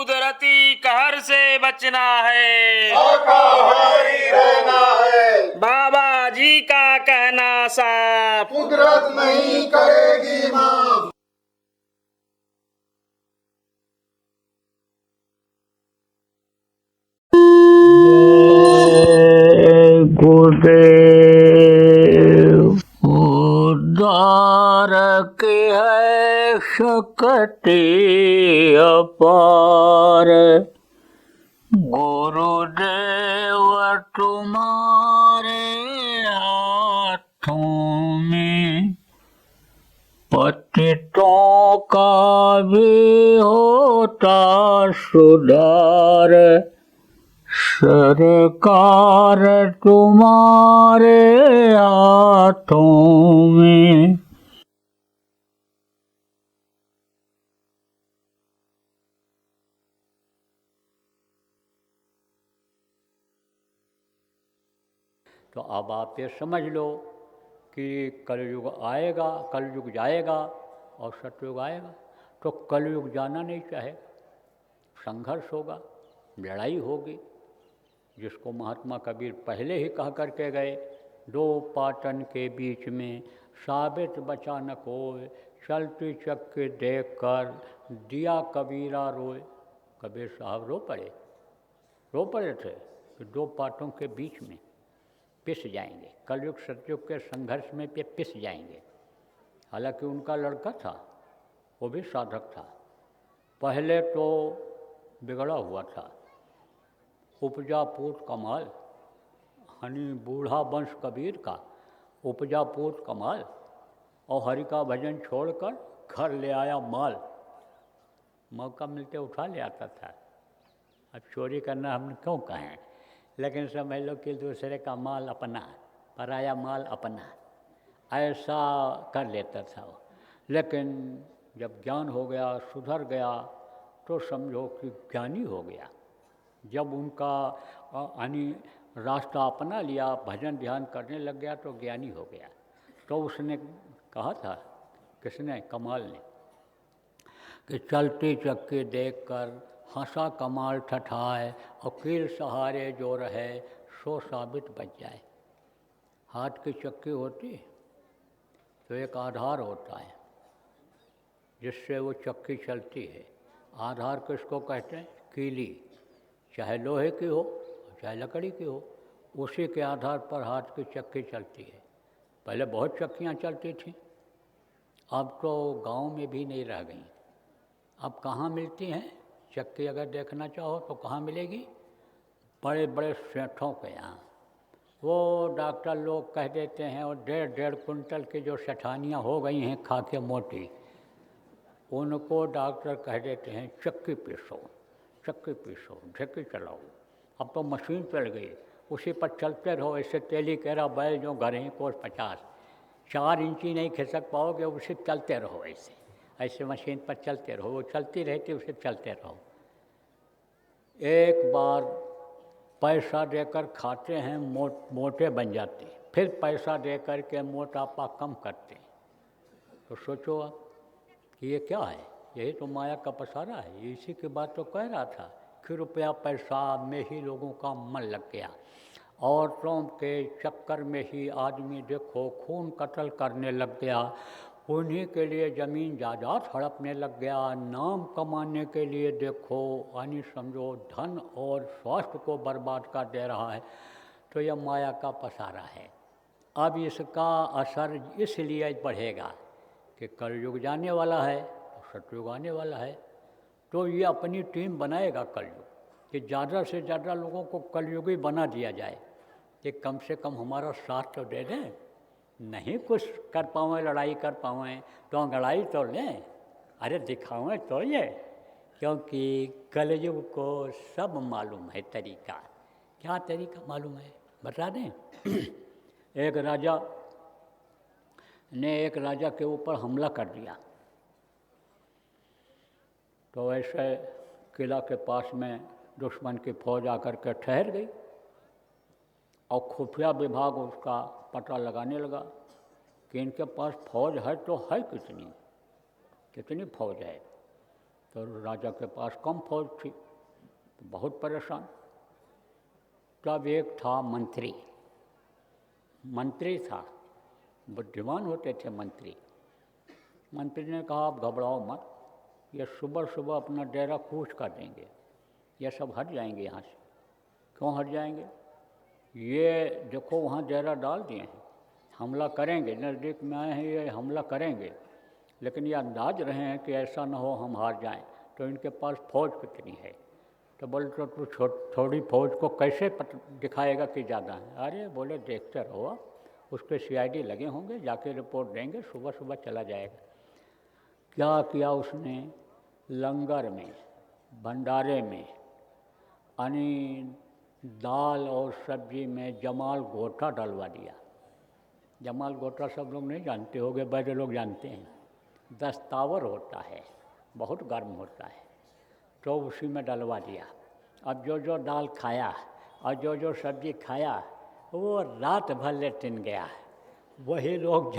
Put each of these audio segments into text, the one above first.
कुदरती कहर से बचना है, शाकाहारी रहना है। बाबा जी का कहना साफ, कुदरत नहीं करेगी माफ। गुरुदेव उदार की है शक्ति अपार, गुरुदेव तुम्हारे हाथों में पतितों का भी होता सुधार, सरकार तुम्हारे हाथों में। तो अब आप ये समझ लो कि कलयुग आएगा, कलयुग जाएगा और सतयुग आएगा। तो कलयुग जाना नहीं चाहे, संघर्ष होगा, लड़ाई होगी, जिसको महात्मा कबीर पहले ही कह करके गए, दो पाटन के बीच में साबित बचा न कोय, चलती चक्की देख कर दिया कबीरा रोए। कबीर साहब रो पड़े थे कि दो पाटों के बीच में पिस जाएंगे, कलयुग सतयुग के संघर्ष में पिस जाएंगे। हालांकि उनका लड़का था, वो भी साधक था, पहले तो बिगड़ा हुआ था, उपजा पूत कमाल, हनी बूढ़ा वंश कबीर का उपजा पूत कमाल, और हरि का भजन छोड़कर घर ले आया माल। मौका मिलते उठा ले आता था। अब चोरी करना हम क्यों कहें, लेकिन समझ लो कि दूसरे का माल अपना, पराया माल अपना, ऐसा कर लेता था वो। लेकिन जब ज्ञान हो गया, सुधर गया, तो समझो कि ज्ञानी हो गया। जब उनका यानी रास्ता अपना लिया, भजन ध्यान करने लग गया, तो ज्ञानी हो गया। तो उसने कहा था, किसने, कमाल ने, कि चलती चक्की देखकर हंसा कमाल ठठाए, और कील सहारे जो रहे सो साबित बच जाए। हाथ की चक्की होती तो एक आधार होता है जिससे वो चक्की चलती है। आधार किसको कहते हैं, कीली, चाहे लोहे की हो चाहे लकड़ी की हो, उसी के आधार पर हाथ की चक्की चलती है। पहले बहुत चक्कियाँ चलती थीं, अब तो गांव में भी नहीं रह गई। अब कहाँ मिलती हैं चक्की, अगर देखना चाहो तो कहाँ मिलेगी, बड़े बड़े सेठों के यहाँ। वो डॉक्टर लोग कह देते हैं, और 1.5 कुंटल की जो सेठानियाँ हो गई हैं खा के मोटी, उनको डॉक्टर कह देते हैं चक्की पीसो, चक्की पीसो, ढेकी चलाओ। अब तो मशीन चल गई, उसी पर चलते रहो। ऐसे तेली केरा बैल जो घर ही कोस 50, 4 इंची नहीं खिसक पाओगे, उसे चलते रहो। ऐसे मशीन पर चलते रहो, वो चलती रहती, उसे चलते रहो। एक बार पैसा देकर खाते हैं, मोटे बन जाते, फिर पैसा देकर के मोटापा कम करते। तो सोचो आप कि ये क्या है, यही तो माया का पसारा है। इसी की बात तो कह रहा था कि रुपया पैसा में ही लोगों का मन लग गया। औरतों के चक्कर में ही आदमी देखो खून कत्ल करने लग गया, उन्हीं के लिए ज़मीन जायदाद हड़पने लग गया, नाम कमाने के लिए देखो यानी समझो धन और स्वास्थ्य को बर्बाद कर दे रहा है। तो यह माया का पसारा है। अब इसका असर इसलिए बढ़ेगा कि कलयुग जाने वाला है, तो सतयुग आने वाला है। तो ये अपनी टीम बनाएगा कलयुग, कि ज़्यादा से ज़्यादा लोगों को कलयुगी बना दिया जाए, कि कम से कम हमारा साथ तो दे दें। नहीं कुछ कर पाएँ, लड़ाई कर पाएँ तो लड़ाई तो लें, अरे दिखावें तो ये, क्योंकि कलयुग को सब मालूम है तरीका। क्या तरीका मालूम है बता दें। एक राजा ने एक राजा के ऊपर हमला कर दिया, तो ऐसे किला के पास में दुश्मन की फौज आकर के ठहर गई, और खुफिया विभाग उसका पता लगाने लगा कि इनके पास फौज है तो है कितनी फौज है। तो राजा के पास कम फौज थी, तो बहुत परेशान। तब एक था मंत्री, मंत्री था, बुद्धिमान होते थे मंत्री। मंत्री ने कहा आप घबराओ मत, ये सुबह सुबह अपना डेरा कूच कर देंगे, ये सब हट जाएंगे यहाँ से। क्यों हट जाएंगे? ये देखो वहाँ डेरा डाल दिए हैं, हमला करेंगे, नज़दीक में आए हैं, ये हमला करेंगे, लेकिन ये अंदाज रहे हैं कि ऐसा ना हो हम हार जाएं। तो इनके पास फौज कितनी है? तो बोले तो तू थोड़ी फौज को कैसे दिखाएगा कि ज़्यादा है? अरे बोले देखते रहो, उसके CID लगे होंगे, जाके रिपोर्ट देंगे, सुबह सुबह चला जाएगा। क्या किया उसने? लंगर में, भंडारे में, यानी दाल और सब्जी में जमाल गोटा डलवा दिया। जमाल गोटा सब लोग नहीं जानते होंगे, बड़े लोग जानते हैं। दस्तावर होता है, बहुत गर्म होता है, तो उसी में डलवा दिया। अब जो जो दाल खाया और जो जो सब्जी खाया वो रात भर लेटिन गया। वही लोग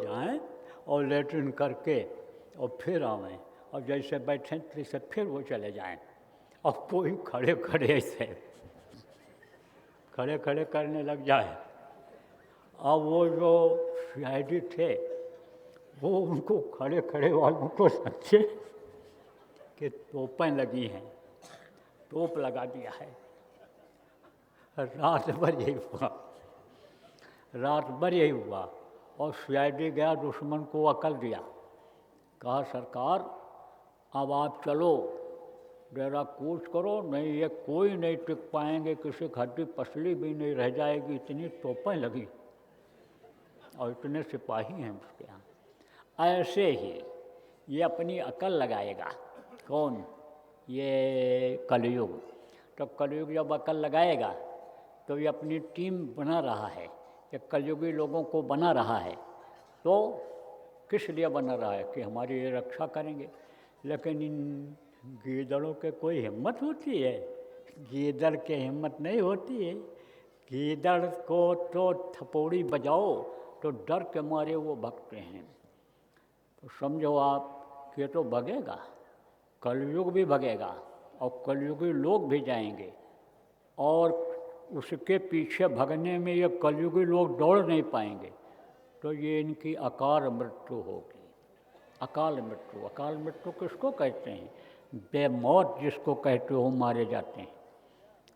जाएं और लेटिन करके और फिर आवें, और जैसे बैठें तैसे फिर वो चले जाएं। अब कोई खड़े खड़े ऐसे खड़े खड़े करने लग जाए। अब वो जो CID थे वो उनको खड़े खड़े वालों को समझे कि तोपें लगी हैं, तोप लगा दिया है। रात भर यही हुआ और CID गया, दुश्मन को अकल दिया, कहा सरकार अब आप चलो, डेरा कूच करो, नहीं ये कोई नहीं टिक पाएंगे, किसी की हड्डी पसली भी नहीं रह जाएगी, इतनी तोपें लगी और इतने सिपाही हैं उसके यहाँ। ऐसे ही ये अपनी अकल लगाएगा। कौन? ये कलयुग। तो कलयुग जब अकल लगाएगा तो ये अपनी टीम बना रहा है, ये कलयुगी लोगों को बना रहा है। तो किस लिए बना रहा है? कि हमारी ये रक्षा करेंगे। लेकिन इन गीदड़ों के कोई हिम्मत होती है? गीदड़ के हिम्मत नहीं होती है। गीदड़ को तो थपोड़ी बजाओ तो डर के मारे वो भगते हैं। तो समझो आप कि ये तो भगेगा, कलयुग भी भगेगा और कलयुगी लोग भी जाएंगे, और उसके पीछे भगने में ये कलयुगी लोग दौड़ नहीं पाएंगे, तो ये इनकी अकाल मृत्यु होगी। अकाल मृत्यु, अकाल मृत्यु किसको कहते हैं? बेमौत जिसको कहते हो मारे जाते हैं।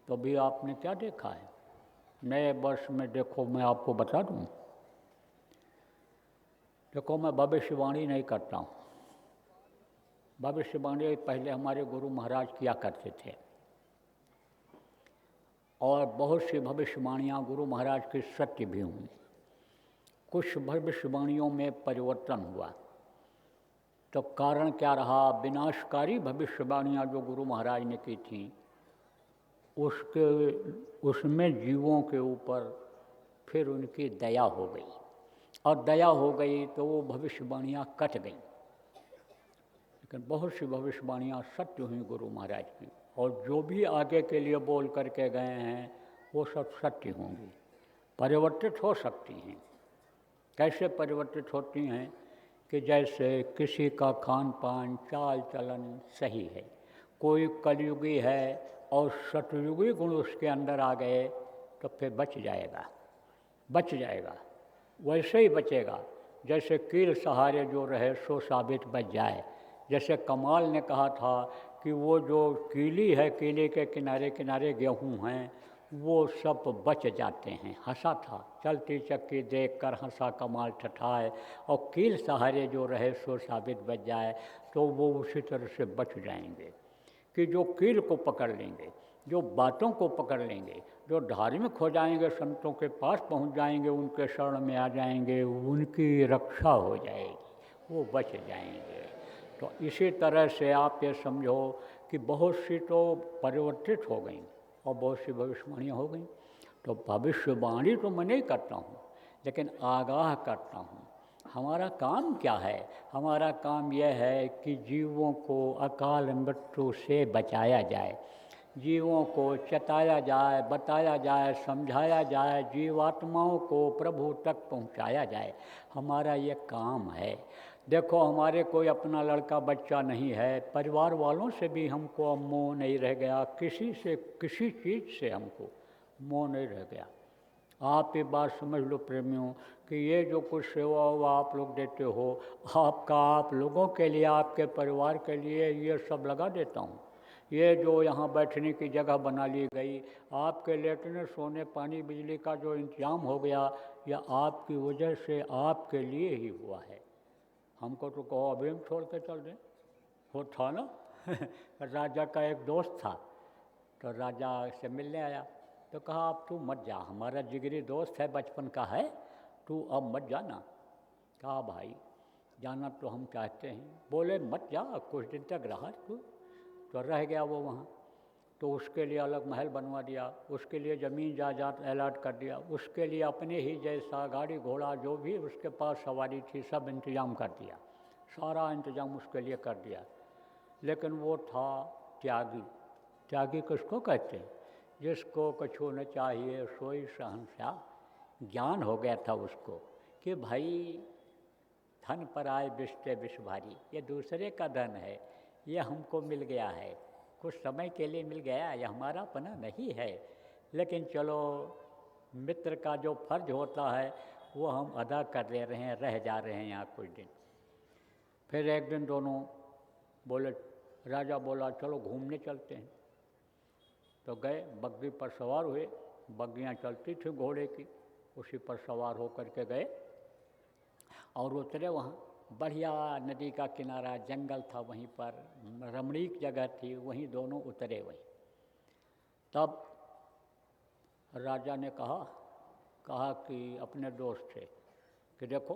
तो अभी आपने क्या देखा है नए वर्ष में? देखो मैं आपको बता दूं, देखो मैं भविष्यवाणी नहीं करता हूँ। भविष्यवाणी पहले हमारे गुरु महाराज किया करते थे, और बहुत सी भविष्यवाणियाँ गुरु महाराज की सत्य भी हुई। कुछ भविष्यवाणियों में परिवर्तन हुआ, तो कारण क्या रहा? विनाशकारी भविष्यवाणियाँ जो गुरु महाराज ने की थी उसमें जीवों के ऊपर फिर उनकी दया हो गई, और दया हो गई तो वो भविष्यवाणियाँ कट गईं। लेकिन बहुत सी भविष्यवाणियाँ सत्य हुई गुरु महाराज की, और जो भी आगे के लिए बोल करके गए हैं वो सब सत्य होंगी। परिवर्तित हो सकती हैं। कैसे परिवर्तित होती हैं? कि जैसे किसी का खान पान चाल चलन सही है, कोई कलयुगी है और सतयुगी गुण उसके अंदर आ गए तो फिर बच जाएगा। वैसे ही बचेगा जैसे कील सहारे जो रहे सो साबित बच जाए। जैसे कमाल ने कहा था कि वो जो कीली है, कीले के किनारे किनारे गेहूँ हैं, वो सब बच जाते हैं। हंसा था, चलती चक्की देख कर हंसा कमाल ठठाए, और कील सहारे जो रहे सो साबित बच जाए, तो वो उसी तरह से बच जाएंगे कि जो कील को पकड़ लेंगे, जो बातों को पकड़ लेंगे, जो धार्मिक हो जाएंगे, संतों के पास पहुंच जाएंगे, उनके शरण में आ जाएंगे, उनकी रक्षा हो जाएगी, वो बच जाएंगे। तो इसी तरह से आप ये समझो कि बहुत सी तो परिवर्तित हो गई और बहुत सी भविष्यवाणियाँ हो गई। तो भविष्यवाणी तो मैं नहीं करता हूँ, लेकिन आगाह करता हूँ। हमारा काम क्या है? हमारा काम यह है कि जीवों को अकाल मृत्यु से बचाया जाए, जीवों को चताया जाए, बताया जाए, समझाया जाए, जीवात्माओं को प्रभु तक पहुँचाया जाए। हमारा ये काम है। देखो हमारे कोई अपना लड़का बच्चा नहीं है, परिवार वालों से भी हमको अब मोह नहीं रह गया, किसी से किसी चीज़ से हमको मोह नहीं रह गया। आप ये बात समझ लो प्रेमियों कि ये जो कुछ सेवा हुआ आप लोग देते हो, आपका आप लोगों के लिए, आपके परिवार के लिए ये सब लगा देता हूँ। ये जो यहाँ बैठने की जगह बना ली गई, आपके लेटने सोने पानी बिजली का जो इंतजाम हो गया, यह आपकी वजह से आपके लिए ही हुआ है। हमको तो कहो अभी हम छोड़ के चल दें। वो था ना राजा का एक दोस्त था, तो राजा से मिलने आया तो कहा अब तू मत जा, हमारा जिगरी दोस्त है, बचपन का है, तू अब मत जाना। कहा भाई जाना तो हम चाहते हैं। बोले मत जा, कुछ दिन तक रहा तू। तो रह गया वो वहाँ। तो उसके लिए अलग महल बनवा दिया, उसके लिए ज़मीन जायदाद अलॉट कर दिया, उसके लिए अपने ही जैसा गाड़ी घोड़ा जो भी उसके पास सवारी थी सब इंतज़ाम कर दिया, सारा इंतज़ाम उसके लिए कर दिया। लेकिन वो था त्यागी। त्यागी किसको कहते हैं? जिसको कछु न चाहिए सोई शहंशाह। ज्ञान हो गया था उसको कि भाई धन पर आए बिस्ते विष भारी, ये दूसरे का धन है, ये हमको मिल गया है, कुछ समय के लिए मिल गया, ये हमारा अपना नहीं है, लेकिन चलो मित्र का जो फर्ज होता है वो हम अदा कर ले रहे हैं, रह जा रहे हैं यहाँ कुछ दिन। फिर एक दिन दोनों बोले, राजा बोला चलो घूमने चलते हैं। तो गए, बग्गी पर सवार हुए, बग्गियाँ चलती थी घोड़े की, उसी पर सवार होकर के गए और उतरे वहाँ। बढ़िया नदी का किनारा, जंगल था, वहीं पर रमणीक जगह थी, वहीं दोनों उतरे वहीं। तब राजा ने कहा कि अपने दोस्त से कि देखो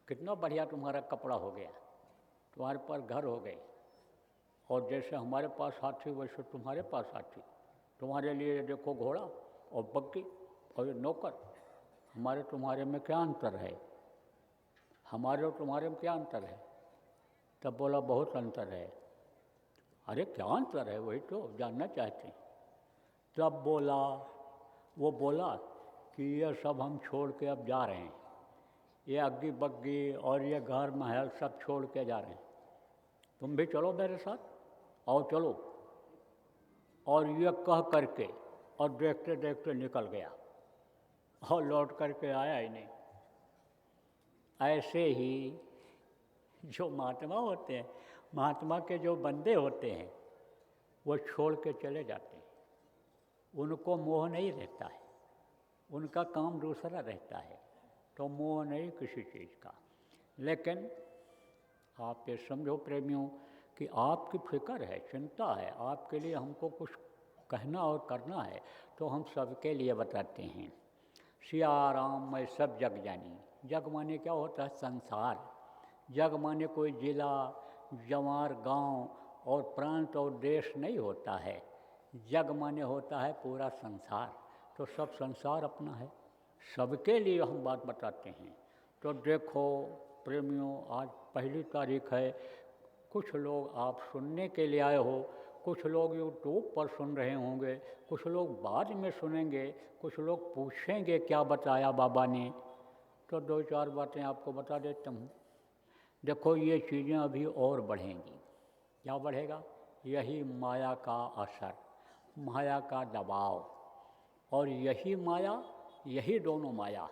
कितना बढ़िया तुम्हारा कपड़ा हो गया, तुम्हारे पास घर हो गए, और जैसे हमारे पास हाथी वैसे तुम्हारे पास हाथी, तुम्हारे लिए देखो घोड़ा और बग्गी और ये नौकर, हमारे तुम्हारे में क्या अंतर है? हमारे और तुम्हारे में क्या अंतर है? तब बोला बहुत अंतर है। अरे क्या अंतर है, वही तो जानना चाहते हैं। तब वो बोला कि ये सब हम छोड़ के अब जा रहे हैं, ये अग्गी बग्गी और ये घर महल सब छोड़ के जा रहे हैं, तुम भी चलो मेरे साथ, और चलो। और ये कह करके और देखते देखते निकल गया और लौट करके आया ही नहीं। ऐसे ही जो महात्मा होते हैं, महात्मा के जो बंदे होते हैं, वो छोड़ के चले जाते हैं, उनको मोह नहीं रहता है, उनका काम दूसरा रहता है, तो मोह नहीं किसी चीज़ का। लेकिन आप ये समझो प्रेमियों कि आपकी फिक्र है, चिंता है, आपके लिए हमको कुछ कहना और करना है, तो हम सबके लिए बताते हैं। सिया राम मैं सब जग जानी। जग माने क्या होता है? संसार। जग माने कोई जिला, जवार, गांव और प्रांत और देश नहीं होता है। जग माने होता है पूरा संसार। तो सब संसार अपना है, सबके लिए हम बात बताते हैं। तो देखो प्रेमियों, आज 1 तारीख है, कुछ लोग आप सुनने के लिए आए हो, कुछ लोग यूट्यूब पर सुन रहे होंगे, कुछ लोग बाद में सुनेंगे, कुछ लोग पूछेंगे क्या बताया बाबा ने। तो 2-4 बातें आपको बता देता हूँ। देखो ये चीज़ें अभी और बढ़ेंगी। क्या बढ़ेगा? यही माया का असर, माया का दबाव, और यही माया, यही दोनों माया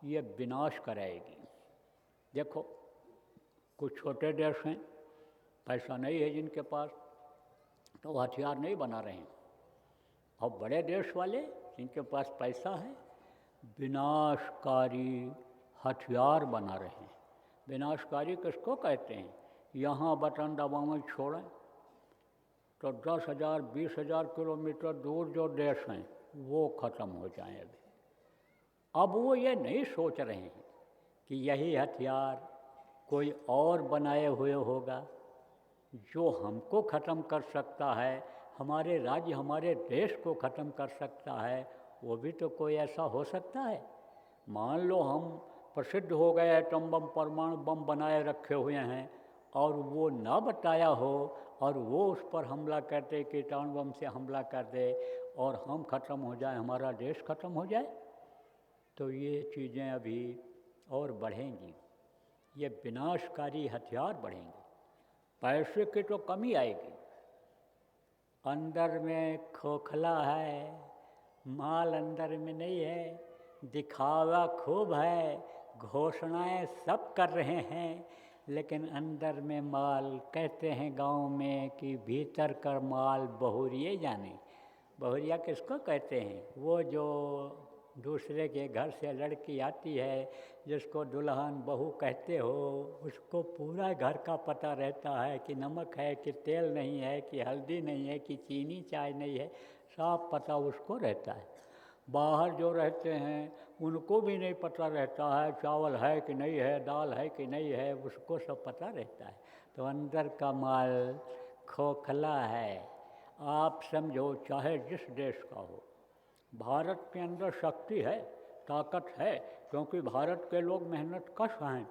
ये विनाश कराएगी। देखो कुछ छोटे देश हैं, पैसा नहीं है जिनके पास, तो हथियार नहीं बना रहे हैं, और बड़े देश वाले जिनके पास पैसा है विनाशकारी हथियार बना रहे हैं। विनाशकारी किसको कहते हैं? यहाँ बटन दबावें छोड़ें तो 10,000 20,000 किलोमीटर दूर जो देश हैं वो ख़त्म हो जाएं। अब वो ये नहीं सोच रहे हैं कि यही हथियार कोई और बनाए हुए होगा जो हमको ख़त्म कर सकता है, हमारे राज्य हमारे देश को ख़त्म कर सकता है। वो भी तो कोई ऐसा हो सकता है। मान लो हम प्रसिद्ध हो गए, एटम बम परमाणु बम बनाए रखे हुए हैं, और वो ना बताया हो और वो उस पर हमला करते, कीटाणु बम से हमला कर दे और हम ख़त्म हो जाए, हमारा देश ख़त्म हो जाए, तो ये चीज़ें अभी और बढ़ेंगी। ये विनाशकारी हथियार बढ़ेंगे। पैसे की तो कमी आएगी, अंदर में खोखला है, माल अंदर में नहीं है, दिखावा खूब है, घोषणाएं सब कर रहे हैं, लेकिन अंदर में माल, कहते हैं गांव में कि भीतर का माल बहुरिये जाने। बहुरिया किसको कहते हैं? वो जो दूसरे के घर से लड़की आती है, जिसको दुल्हन बहू कहते हो, उसको पूरा घर का पता रहता है कि नमक है कि तेल नहीं है कि हल्दी नहीं है कि चीनी चाय नहीं है, सब पता उसको रहता है। बाहर जो रहते हैं उनको भी नहीं पता रहता है चावल है कि नहीं है, दाल है कि नहीं है, उसको सब पता रहता है। तो अंदर का माल खोखला है। आप समझो, चाहे जिस देश का हो, भारत के अंदर शक्ति है, ताकत है, क्योंकि भारत के लोग मेहनत कश हैं,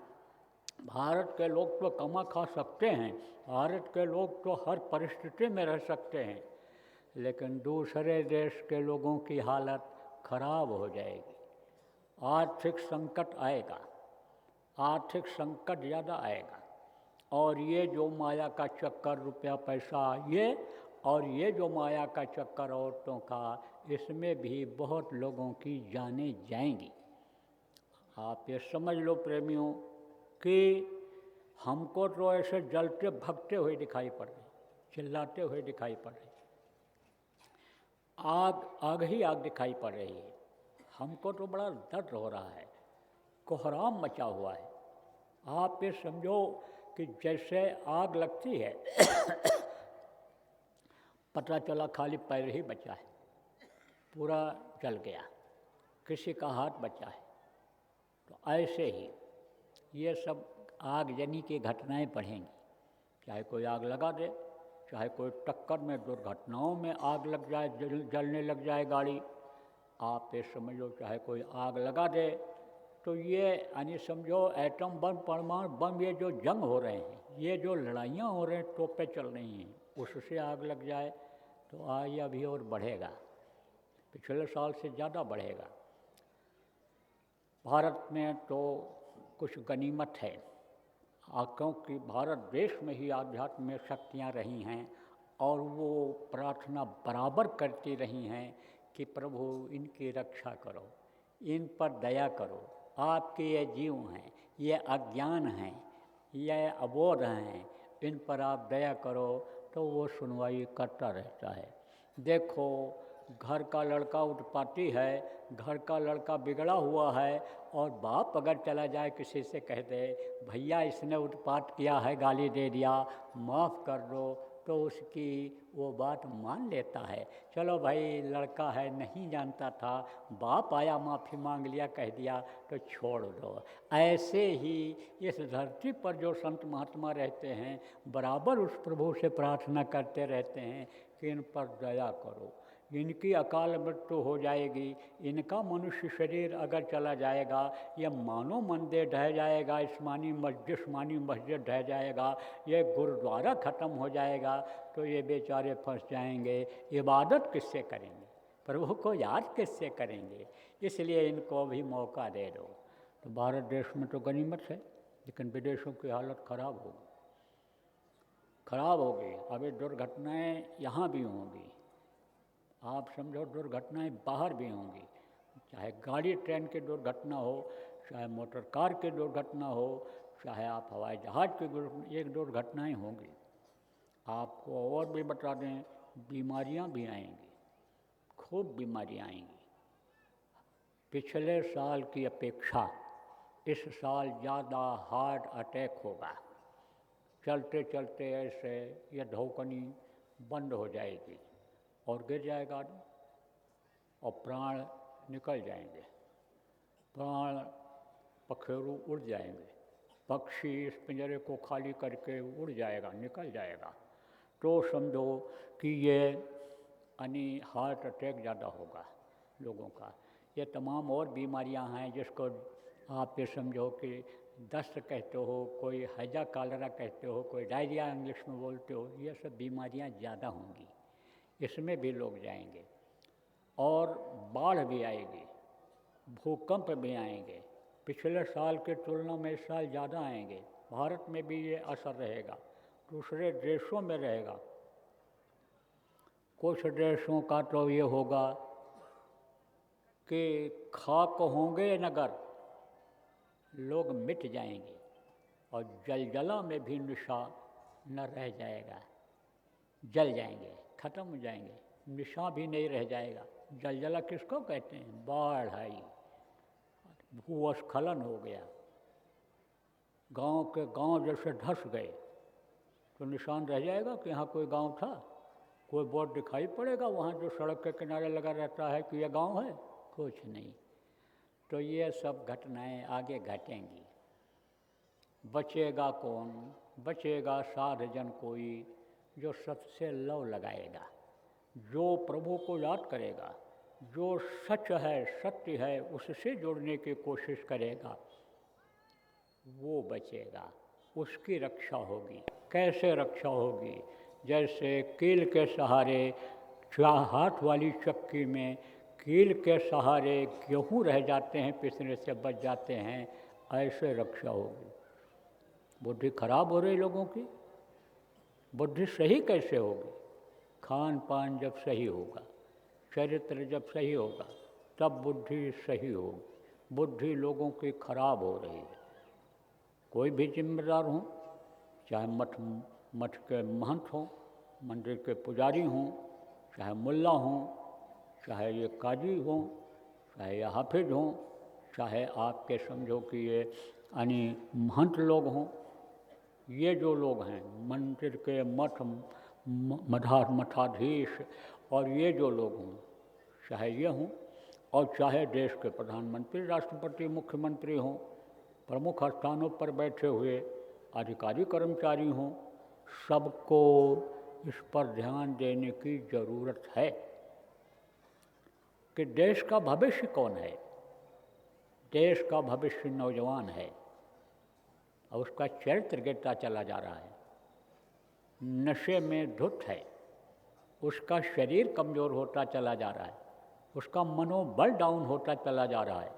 भारत के लोग तो कमा खा सकते हैं, भारत के लोग तो हर परिस्थिति में रह सकते हैं, लेकिन दूसरे देश के लोगों की हालत खराब हो जाएगी। आर्थिक संकट आएगा, आर्थिक संकट ज़्यादा आएगा। और ये जो माया का चक्कर, रुपया पैसा, ये जो माया का चक्कर औरतों का, इसमें भी बहुत लोगों की जानें जाएंगी। आप ये समझ लो प्रेमियों कि हमको तो ऐसे जलते भगते हुए दिखाई पड़ रहे, चिल्लाते हुए दिखाई पड़ रहे, आग ही आग दिखाई पड़ रही है। हमको तो बड़ा दर्द हो रहा है, कोहराम मचा हुआ है। आप ये समझो कि जैसे आग लगती है पता चला खाली पैर ही बचा है, पूरा जल गया, किसी का हाथ बचा है। तो ऐसे ही ये सब आगजनी की घटनाएं बढ़ेंगी। चाहे कोई आग लगा दे, चाहे कोई टक्कर में, दुर्घटनाओं में आग लग जाए, जलने लग जाए गाड़ी, आप ये समझ लो, चाहे कोई आग लगा दे, तो ये यानी समझो एटम बम, परमाणु बम, ये जो जंग हो रहे हैं, ये जो लड़ाइयाँ हो रहे हैं, तोपें चल रही हैं, उससे आग लग जाए तो आगे अभी और बढ़ेगा, पिछले साल से ज़्यादा बढ़ेगा। भारत में तो कुछ गनीमत है, क्योंकि भारत देश में ही आध्यात्म में शक्तियाँ रही हैं और वो प्रार्थना बराबर करती रही हैं कि प्रभु इनकी रक्षा करो, इन पर दया करो, आपके ये जीव हैं, ये अज्ञान हैं, ये अबोध हैं, इन पर आप दया करो। तो वो सुनवाई करता रहता है। देखो, घर का लड़का उत्पाती है, घर का लड़का बिगड़ा हुआ है, और बाप अगर चला जाए किसी से कह दे भैया इसने उत्पात किया है, गाली दे दिया, माफ़ कर दो, तो उसकी वो बात मान लेता है। चलो भाई, लड़का है, नहीं जानता था, बाप आया माफ़ी मांग लिया, कह दिया, तो छोड़ दो। ऐसे ही इस धरती पर जो संत महात्मा रहते हैं, बराबर उस प्रभु से प्रार्थना करते रहते हैं कि इन पर दया करो, इनकी अकाल मृत्यु हो जाएगी, इनका मनुष्य शरीर अगर चला जाएगा, ये मानो मंदिर ढह जाएगा, जिस्मानी मस्जिद ढह जाएगा, ये गुरुद्वारा ख़त्म हो जाएगा, तो ये बेचारे फंस जाएंगे, इबादत किससे करेंगे, प्रभु को याद किससे करेंगे। इसलिए इनको भी मौका दे दो। तो भारत देश में तो गनीमत है, लेकिन विदेशों की हालत ख़राब होगी। अभी दुर्घटनाएँ यहाँ भी होंगी, आप समझो, दुर्घटनाएं बाहर भी होंगी, चाहे गाड़ी ट्रेन की दुर्घटना हो, चाहे मोटर कार की दुर्घटना हो, चाहे आप हवाई जहाज़ की एक दुर्घटनाएं होंगी। आपको और भी बता दें, बीमारियां भी आएंगी, खूब बीमारियां आएंगी। पिछले साल की अपेक्षा इस साल ज़्यादा हार्ट अटैक होगा। चलते चलते ऐसे ये धड़कनी बंद हो जाएगी और गिर जाएगा आदमी और प्राण निकल जाएंगे, प्राण पखेरु उड़ जाएंगे, पक्षी इस पिंजरे को खाली करके उड़ जाएगा, निकल जाएगा। तो समझो कि ये यानी हार्ट अटैक ज़्यादा होगा लोगों का। ये तमाम और बीमारियां हैं जिसको आप ये समझो कि दस्त कहते हो, कोई हैजा कालरा कहते हो, कोई डायरिया इंग्लिश में बोलते हो, ये सब बीमारियां ज़्यादा होंगी, इसमें भी लोग जाएंगे। और बाढ़ भी आएगी, भूकंप भी आएंगे, पिछले साल के तुलना में इस साल ज़्यादा आएंगे। भारत में भी ये असर रहेगा, दूसरे देशों में रहेगा। कुछ देशों का तो ये होगा कि खाक होंगे नगर, लोग मिट जाएंगे और जलजला में भी निशा न रह जाएगा, जल जाएंगे, खत्म हो जाएंगे, निशा भी नहीं रह जाएगा। जलजला किसको कहते हैं? बाढ़ आई, भूस्खलन हो गया, गांव के गांव जैसे धंस गए, तो निशान रह जाएगा कि यहाँ कोई गांव था? कोई बोर्ड दिखाई पड़ेगा वहाँ जो सड़क के किनारे लगा रहता है कि यह गांव है? कुछ नहीं। तो ये सब घटनाएं आगे घटेंगी। बचेगा कौन? बचेगा साध जन कोई जो सत से लव लगाएगा, जो प्रभु को याद करेगा, जो सच है, सत्य है, उससे जुड़ने की कोशिश करेगा, वो बचेगा, उसकी रक्षा होगी। कैसे रक्षा होगी? जैसे कील के सहारे, हाथ वाली चक्की में कील के सहारे गेहूँ रह जाते हैं, पिसने से बच जाते हैं, ऐसे रक्षा होगी। बुद्धि खराब हो रही लोगों की, बुद्धि सही कैसे होगी? खान पान जब सही होगा, चरित्र जब सही होगा, तब बुद्धि सही होगी। बुद्धि लोगों की खराब हो रही है। कोई भी जिम्मेदार हों, चाहे मठ के महंत हों, मंदिर के पुजारी हों, चाहे मुल्ला हों, चाहे ये काजी हों, चाहे ये हाफिज हों, चाहे आपके समझो कि ये महंत लोग हों, ये जो लोग हैं मंदिर के मठाधीश और ये जो लोग हों, चाहे ये हों और चाहे देश के प्रधानमंत्री, राष्ट्रपति, मुख्यमंत्री हों, प्रमुख स्थानों पर बैठे हुए अधिकारी कर्मचारी हों, सबको इस पर ध्यान देने की ज़रूरत है कि देश का भविष्य कौन है। देश का भविष्य नौजवान है और उसका चरित्र गिरता चला जा रहा है, नशे में धुत है, उसका शरीर कमज़ोर होता चला जा रहा है, उसका मनोबल डाउन होता चला जा रहा है,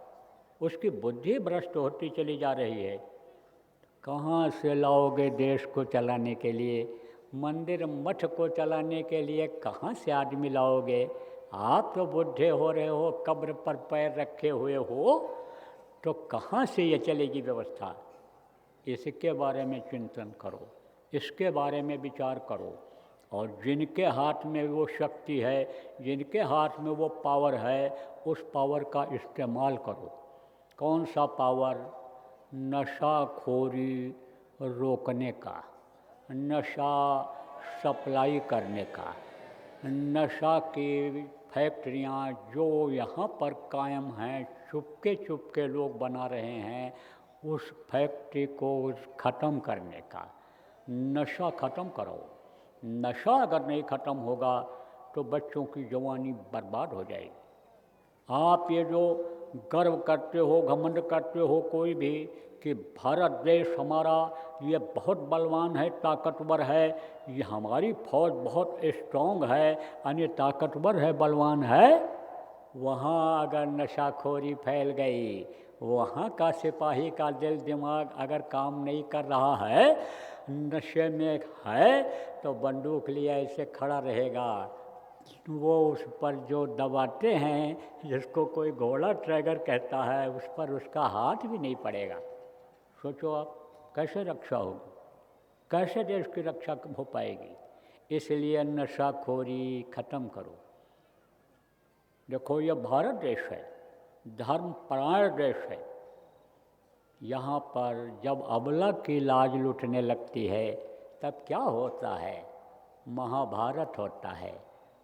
उसकी बुद्धि भ्रष्ट होती चली जा रही है। कहाँ से लाओगे देश को चलाने के लिए, मंदिर मठ को चलाने के लिए कहाँ से आदमी लाओगे? आप तो बुढ़े हो रहे हो, कब्र पर पैर रखे हुए हो, तो कहाँ से ये चलेगी व्यवस्था? इसके बारे में चिंतन करो, इसके बारे में विचार करो, और जिनके हाथ में वो शक्ति है, जिनके हाथ में वो पावर है, उस पावर का इस्तेमाल करो। कौन सा पावर? नशाखोरी रोकने का, नशा सप्लाई करने का, नशा की फैक्ट्रियाँ जो यहाँ पर कायम हैं, चुपके लोग बना रहे हैं, उस फैक्ट्री को ख़त्म करने का। नशा ख़त्म करो। नशा अगर नहीं ख़त्म होगा तो बच्चों की जवानी बर्बाद हो जाएगी। आप ये जो गर्व करते हो, घमंड करते हो कोई भी कि भारत देश हमारा ये बहुत बलवान है, ताकतवर है, ये हमारी फौज बहुत स्ट्रॉन्ग है, यानी ताकतवर है, बलवान है, वहाँ अगर नशाखोरी फैल गई, वहाँ का सिपाही का दिल दिमाग अगर काम नहीं कर रहा है, नशे में है, तो बंदूक लिए ऐसे खड़ा रहेगा। वो उस पर जो दबाते हैं, जिसको कोई घोड़ा ट्रैगर कहता है, उस पर उसका हाथ भी नहीं पड़ेगा। सोचो आप कैसे रक्षा होगी, कैसे देश की रक्षा हो पाएगी? इसलिए नशाखोरी ख़त्म करो। देखो, ये भारत देश है, धर्मपरायण देश है। यहाँ पर जब अबला की लाज लुटने लगती है, तब क्या होता है? महाभारत होता है।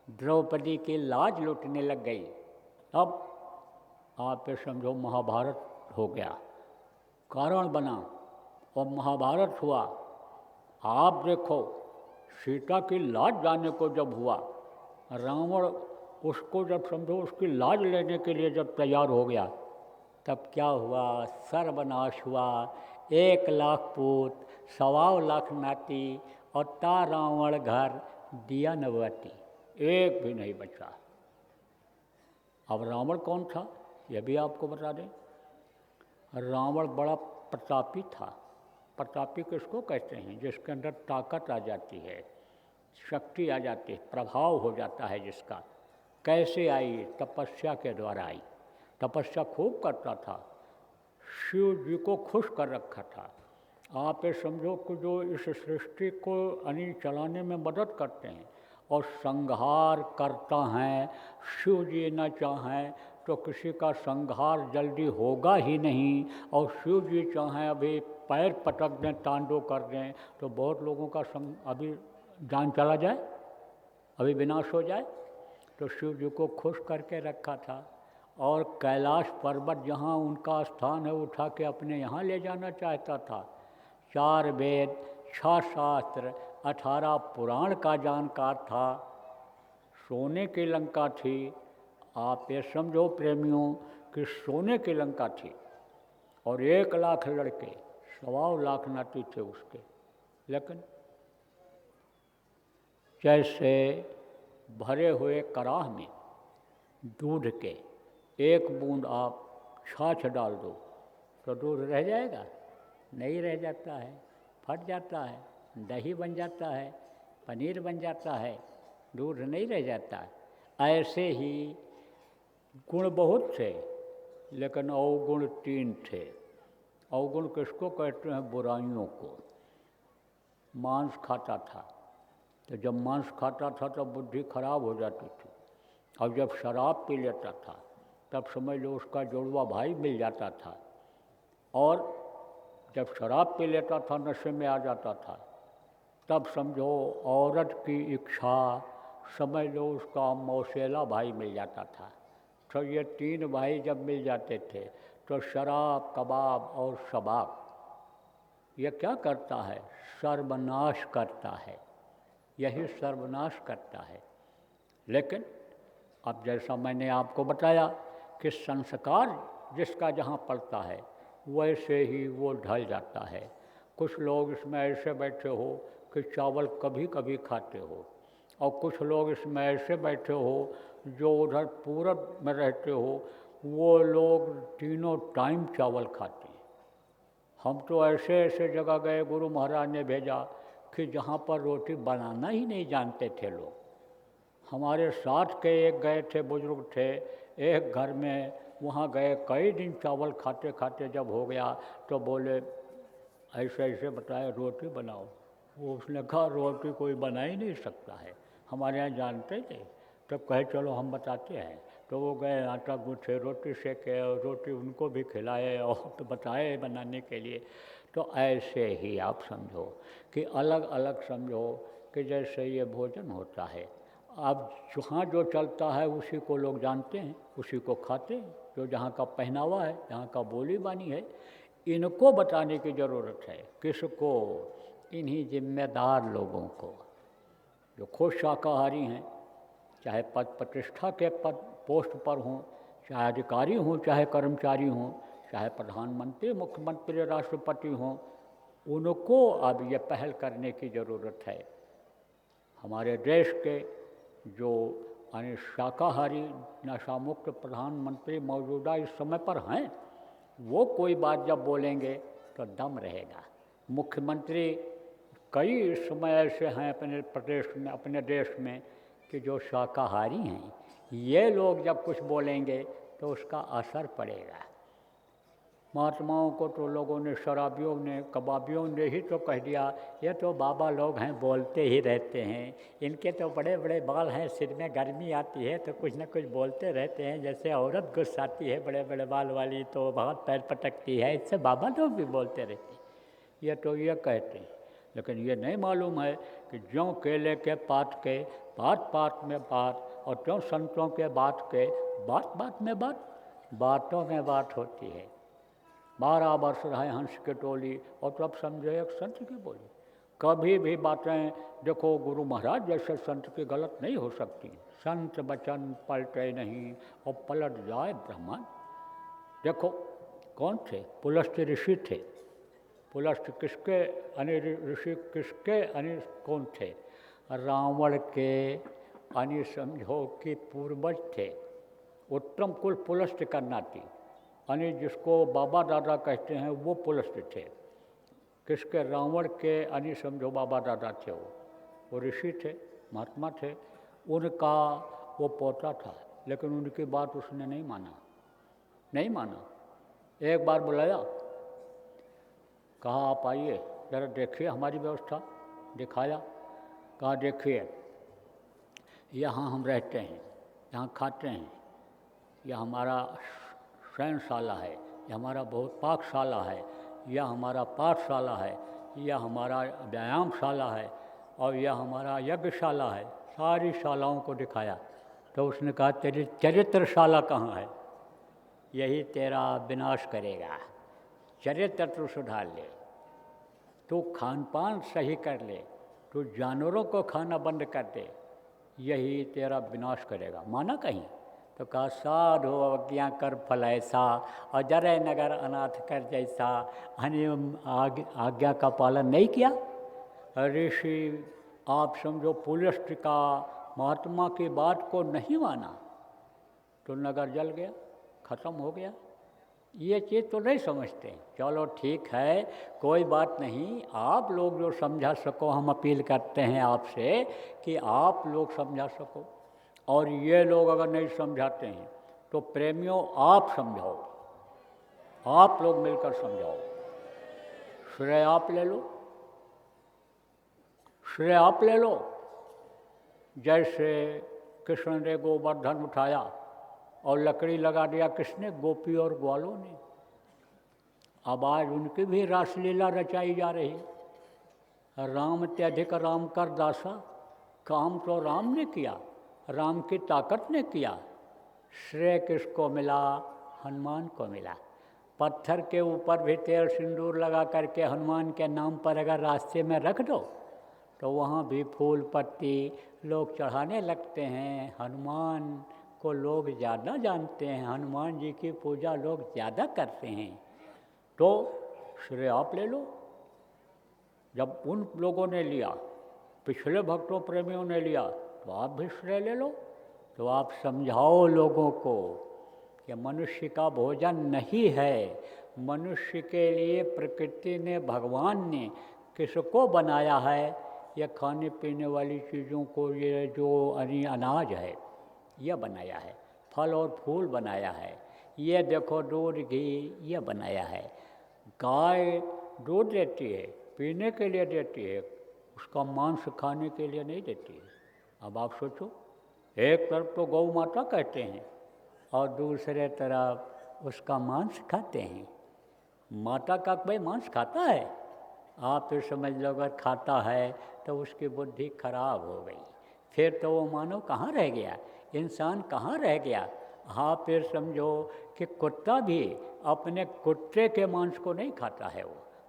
द्रौपदी की लाज लुटने लग गई, अब आप ये समझो महाभारत हो गया, कारण बना और महाभारत हुआ। आप देखो, सीता की लाज जाने को जब हुआ, रावण उसको जब समझो उसकी लाज लेने के लिए जब तैयार हो गया, तब क्या हुआ? सर्वनाश हुआ। 1 लाख पूत, 1.25 लाख नाती और ता रावण घर दिया नवती, एक भी नहीं बचा। अब रावण कौन था, यह भी आपको बता दें। रावण बड़ा प्रतापी था। प्रतापी किसको कहते हैं? जिसके अंदर ताकत आ जाती है, शक्ति आ जाती है, प्रभाव हो जाता है जिसका। कैसे आई? तपस्या के द्वारा आई। तपस्या खूब करता था, शिव जी को खुश कर रखा था। आप ये समझो कि जो इस सृष्टि को चलाने में मदद करते हैं और संहार करता हैं, शिव जी न चाहें तो किसी का संहार जल्दी होगा ही नहीं। और शिव जी चाहें अभी पैर पटक दें, तांडव कर दें, तो बहुत लोगों का अभी जान चला जाए, अभी विनाश हो जाए। तो शिव जी को खुश करके रखा था। और कैलाश पर्वत जहाँ उनका स्थान है, उठा के अपने यहाँ ले जाना चाहता था। 4 वेद, 6 शास्त्र, 18 पुराण का जानकार था। सोने की लंका थी। आप ये समझो प्रेमियों कि सोने की लंका थी। और 1 लाख लड़के, 1.25 लाख नाती थे उसके। लेकिन जैसे भरे हुए कराह में दूध के 1 बूंद आप छाछ डाल दो तो दूध रह जाएगा? नहीं रह जाता है, फट जाता है, दही बन जाता है, पनीर बन जाता है, दूध नहीं रह जाता। ऐसे ही गुण बहुत थे, लेकिन अवगुण 3 थे। अवगुण किसको कहते हैं? बुराइयों को। मांस खाता था, तो जब मांस खाता था तब बुद्धि खराब हो जाती थी। और जब शराब पी लेता था तब समझ लो उसका जुड़वा भाई मिल जाता था। और जब शराब पी लेता था, नशे में आ जाता था, तब समझो औरत की इच्छा, समझ लो उसका मौसेला भाई मिल जाता था। तो ये 3 भाई जब मिल जाते थे तो शराब, कबाब और शबाब ये क्या करता है? सर्वनाश करता है। यही सर्वनाश करता है। लेकिन अब जैसा मैंने आपको बताया कि संस्कार जिसका जहाँ पड़ता है वैसे ही वो ढल जाता है। कुछ लोग इसमें ऐसे बैठे हो कि चावल कभी कभी खाते हो, और कुछ लोग इसमें ऐसे बैठे हो जो उधर पूरब में रहते हो, वो लोग तीनों टाइम चावल खाते हैं। हम तो ऐसे ऐसे जगह गए, गुरु महाराज ने भेजा कि जहाँ पर रोटी बनाना ही नहीं जानते थे लोग। हमारे साथ के एक गए थे, बुजुर्ग थे, एक घर में वहाँ गए, कई दिन चावल खाते खाते जब हो गया तो बोले ऐसे ऐसे बताए रोटी बनाओ। वो उसने कहा रोटी कोई बना ही नहीं सकता है, हमारे यहाँ जानते थे। तब कहे चलो हम बताते हैं। तो वो गए, आटा गूँथे, रोटी सेके और रोटी उनको भी खिलाए और तो बताए बनाने के लिए। तो ऐसे ही आप समझो कि अलग अलग समझो कि जैसे ये भोजन होता है, अब जहाँ जो चलता है उसी को लोग जानते हैं, उसी को खाते हैं। जो जहाँ का पहनावा है, जहाँ का बोली बानी है, इनको बताने की ज़रूरत है। किसको? इन्हीं जिम्मेदार लोगों को जो खुद शाकाहारी हैं, चाहे पद प्रतिष्ठा के पद पोस्ट पर हों, चाहे अधिकारी हों, चाहे कर्मचारी हों, चाहे प्रधानमंत्री, मुख्यमंत्री, राष्ट्रपति हों, उनको अब ये पहल करने की ज़रूरत है। हमारे देश के जो शाकाहारी नशा मुक्त प्रधानमंत्री मौजूदा इस समय पर हैं, वो कोई बात जब बोलेंगे तो दम रहेगा। मुख्यमंत्री कई इस समय ऐसे हैं अपने प्रदेश में, अपने देश में, कि जो शाकाहारी हैं। ये लोग जब कुछ बोलेंगे तो उसका असर पड़ेगा। महात्माओं को तो लोगों ने, शराबियों ने, कबाबियों ने ही तो कह दिया ये तो बाबा लोग हैं, बोलते ही रहते हैं, इनके तो बड़े बड़े बाल हैं, सिर में गर्मी आती है तो कुछ न कुछ बोलते रहते हैं। जैसे औरत गुस्साती है बड़े बड़े बाल वाली तो बहुत पैर पटकती है, इससे बाबा लोग भी बोलते रहते हैं। ये तो ये कहते हैं, लेकिन ये नहीं मालूम है कि ज्यों केले के पात के बात बात में बात, और त्यों संतों के बात के बात बात में बात, बातों में बात होती है। 12 वर्ष रहे हंस की टोली, और तो अब समझे एक संत की बोली। कभी भी बातें देखो गुरु महाराज जैसे संत की गलत नहीं हो सकती। संत वचन पलटे नहीं और पलट जाए ब्रह्मांड। देखो कौन थे? पुलस्त ऋषि थे। पुलस्त किसके ऋषि किसके कौन थे? रावण के समझो कि पूर्वज थे। उत्तम कुल पुलस्त करना थी। यानी जिसको बाबा दादा कहते हैं वो पुलस्त थे। किसके? रावण के यानी समझो बाबा दादा थे। वो ऋषि थे, महात्मा थे, उनका वो पोता था, लेकिन उनकी बात उसने नहीं माना। एक बार बुलाया, कहा आप आइए ज़रा देखिए हमारी व्यवस्था। दिखाया, कहा देखिए यहाँ हम रहते हैं, यहाँ खाते हैं, यह हमारा शयनशाला है, यह हमारा बहुत पाकशाला है, यह हमारा पाठशाला है, यह हमारा व्यायामशाला है और यह हमारा यज्ञशाला है। सारी शालाओं को दिखाया। तो उसने कहा तेरी चरित्रशाला कहाँ है? यही तेरा विनाश करेगा। चरित्र तू सुधार ले, तू खान पान सही कर ले, तू जानवरों को खाना बंद कर दे, यही तेरा विनाश करेगा। माना कहीं? तो कहा साधु अवज्ञा कर फल ऐसा और जरे नगर अनाथ कर जैसा। आज्ञा का पालन नहीं किया। ऋषि आप समझो पुलिस का महात्मा की बात को नहीं माना तो नगर जल गया, ख़त्म हो गया। ये चीज़ तो नहीं समझते। चलो ठीक है, कोई बात नहीं, आप लोग जो समझा सको, हम अपील करते हैं आपसे कि आप लोग समझा सको। और ये लोग अगर नहीं समझाते हैं तो प्रेमियों आप समझाओ, आप लोग मिलकर समझाओ। श्रेय आप ले लो, श्रेय आप ले लो। जैसे कृष्ण ने गोवर्धन उठाया और लकड़ी लगा दिया किसने? गोपी और ग्वालों ने। अब आज उनकी भी रासलीला रचाई जा रही। राम त्यधिक राम कर दासा, काम तो राम ने किया, राम की ताकत ने किया। श्रेय किसको मिला? हनुमान को मिला। पत्थर के ऊपर भी तेल सिंदूर लगा करके हनुमान के नाम पर अगर रास्ते में रख दो तो वहाँ भी फूल पत्ती लोग चढ़ाने लगते हैं। हनुमान को लोग ज़्यादा जानते हैं, हनुमान जी की पूजा लोग ज़्यादा करते हैं। तो श्रेय आप ले लो। जब उन लोगों ने लिया, पिछले भक्तों प्रेमियों ने लिया, तो आप भी श्रेय ले लो। तो आप समझाओ लोगों को कि मनुष्य का भोजन नहीं है। मनुष्य के लिए प्रकृति ने, भगवान ने किसको बनाया है? यह खाने पीने वाली चीज़ों को, ये जो अनाज है यह बनाया है, फल और फूल बनाया है, ये देखो दूध घी ये बनाया है। गाय दूध देती है, पीने के लिए देती है, उसका मांस खाने के लिए नहीं देती है। अब आप सोचो, एक तरफ तो गौ माता कहते हैं और दूसरे तरफ उसका मांस खाते हैं। माता का कोई मांस खाता है? आप फिर समझ लो अगर खाता है तो उसकी बुद्धि खराब हो गई, फिर तो वो मानव कहाँ रह गया, इंसान कहाँ रह गया। हाँ, फिर समझो कि कुत्ता भी अपने कुत्ते के मांस को नहीं खाता है,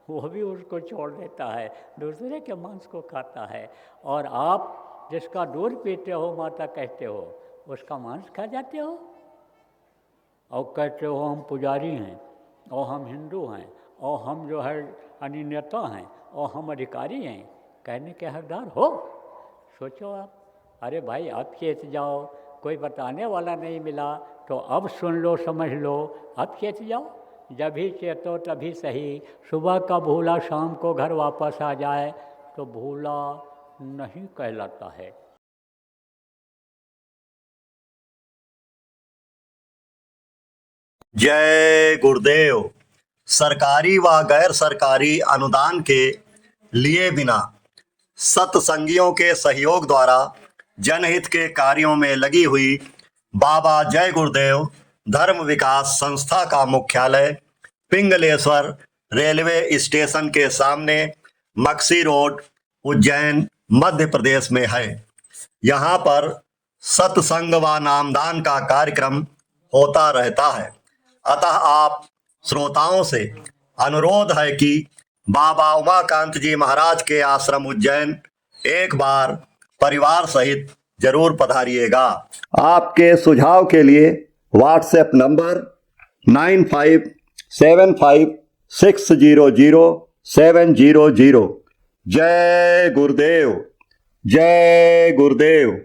वो भी उसको छोड़ देता है, दूसरे के मांस को खाता है। और आप जिसका दूध पीते हो, माता कहते हो, उसका मांस खा जाते हो और कहते हो हम पुजारी हैं और हम हिंदू हैं और हम जो है नेता हैं और हम अधिकारी हैं, कहने के हकदार हो। सोचो आप, अरे भाई अब चेत जाओ, कोई बताने वाला नहीं मिला तो अब सुन लो, समझ लो, अब चेत जाओ। जब ही चेतो तभी सही। सुबह का भूला शाम को घर वापस आ जाए तो भूला नहीं कहलाता है। जय गुरुदेव। सरकारी व गैर सरकारी अनुदान के लिए बिना सत्संगियों के सहयोग द्वारा जनहित के कार्यों में लगी हुई बाबा जय गुरुदेव धर्म विकास संस्था का मुख्यालय पिंगलेश्वर रेलवे स्टेशन के सामने मक्सी रोड, उज्जैन, मध्य प्रदेश में है। यहाँ पर सत्संग व नामदान का कार्यक्रम होता रहता है। अतः आप श्रोताओं से अनुरोध है कि बाबा उमाकांत जी महाराज के आश्रम उज्जैन एक बार परिवार सहित जरूर पधारिएगा। आपके सुझाव के लिए व्हाट्सएप नंबर 9575600700। जय गुरुदेव, जय गुरुदेव।